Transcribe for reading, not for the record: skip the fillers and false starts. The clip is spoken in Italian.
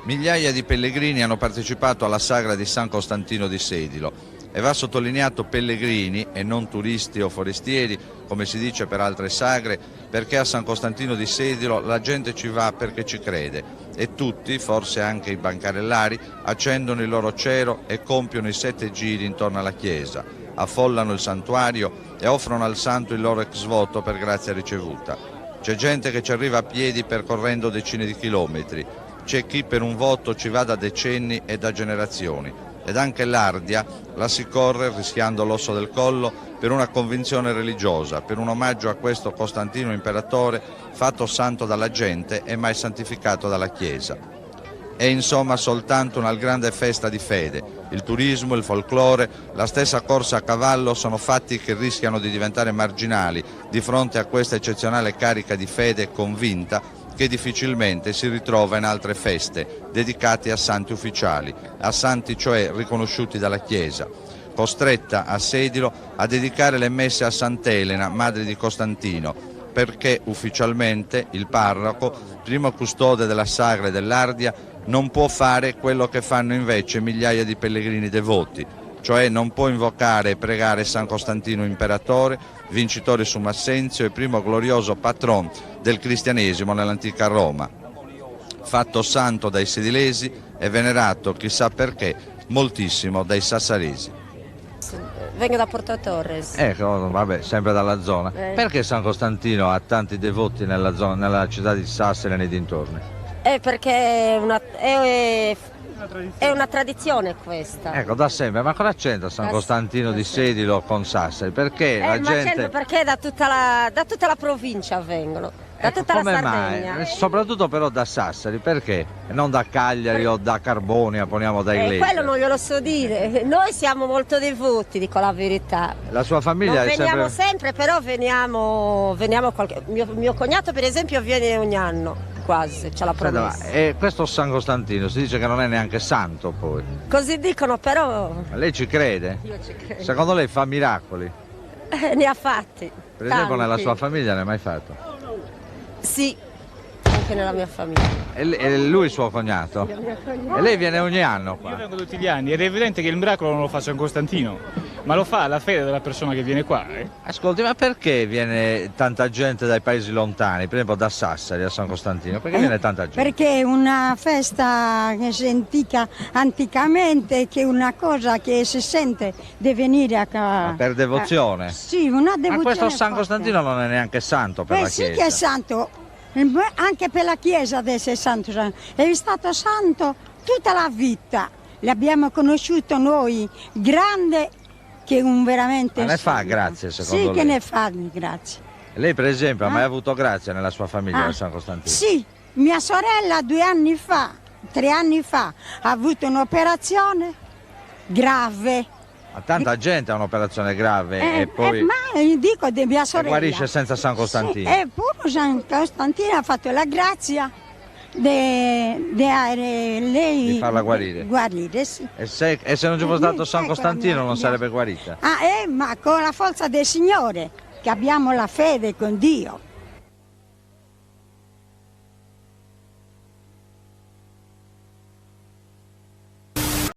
Migliaia di pellegrini hanno partecipato alla sagra di San Costantino di Sedilo e va sottolineato pellegrini e non turisti o forestieri, come si dice per altre sagre, perché a San Costantino di Sedilo la gente ci va perché ci crede e tutti, forse anche i bancarellari, accendono il loro cero e compiono i 7 giri intorno alla chiesa, affollano il santuario e offrono al santo il loro ex voto per grazia ricevuta. C'è gente che ci arriva a piedi percorrendo decine di chilometri. C'è chi per un voto ci va da decenni e da generazioni ed anche l'Ardia la si corre rischiando l'osso del collo per una convinzione religiosa, per un omaggio a questo Costantino imperatore fatto santo dalla gente e mai santificato dalla Chiesa. È insomma soltanto una grande festa di fede. Il turismo, il folklore, la stessa corsa a cavallo sono fatti che rischiano di diventare marginali di fronte a questa eccezionale carica di fede convinta che difficilmente si ritrova in altre feste dedicate a santi ufficiali, a santi cioè riconosciuti dalla Chiesa, costretta a Sedilo a dedicare le messe a Sant'Elena, madre di Costantino, perché ufficialmente il parroco, primo custode della sagra dell'Ardia, non può fare quello che fanno invece migliaia di pellegrini devoti, cioè non può invocare e pregare San Costantino imperatore, vincitore su Massenzio e primo glorioso patron del cristianesimo nell'antica Roma, fatto santo dai sedilesi e venerato, chissà perché, moltissimo dai sassaresi. Vengo da Porto Torres. Ecco, vabbè, sempre dalla zona. Perché San Costantino ha tanti devoti nella città di Sassari e nei dintorni? Perché è una tradizione questa. Ecco, da sempre, ma cosa c'entra San Costantino di Sedilo con Sassari? Perché la gente... Perché da tutta la provincia vengono, da tutta la Sardegna. Mai? Soprattutto però da Sassari, perché? Non da Cagliari o da Carbonia, poniamo da Iglesia. Quello non glielo so dire, noi siamo molto devoti, dico la verità. La sua famiglia non è veniamo sempre, però veniamo mio cognato per esempio viene ogni anno. Quasi, c'è la promessa. E questo San Costantino si dice che non è neanche santo poi. Così dicono, però... Ma lei ci crede? Io ci credo. Secondo lei fa miracoli? Ne ha fatti. Per esempio nella sua famiglia ne ha mai fatto? Sì, anche nella mia famiglia. E lui suo cognato? E lei viene ogni anno qua? Io vengo tutti gli anni ed è evidente che il miracolo non lo fa San Costantino, ma lo fa la fede della persona che viene qua. Ascolti, ma perché viene tanta gente dai paesi lontani, per esempio da Sassari a San Costantino? Perché viene tanta gente? Perché è una festa che si antica anticamente, che è una cosa che si sente di venire a Ma per devozione? Sì, una devozione. Ma questo San forte. Costantino non è neanche santo per la sì Chiesa. che è santo, anche per la Chiesa adesso è santo. È stato santo tutta la vita, l'abbiamo conosciuto noi, grande, che un veramente... Ma ne fa grazie secondo lei? Sì, che ne fa grazie. Lei per esempio ha mai avuto grazia nella sua famiglia da San Costantino? Sì, mia sorella 2 anni fa, 3 anni fa, ha avuto un'operazione grave. Ma tanta gente ha un'operazione grave e poi ma dico di mia sorella. guarisce senza San Costantino. Sì, eppure San Costantino ha fatto la grazia lei Di farla guarire. Guarire, sì. E se non ci fosse stato San Costantino non sarebbe guarita? Ma con la forza del Signore, che abbiamo la fede con Dio.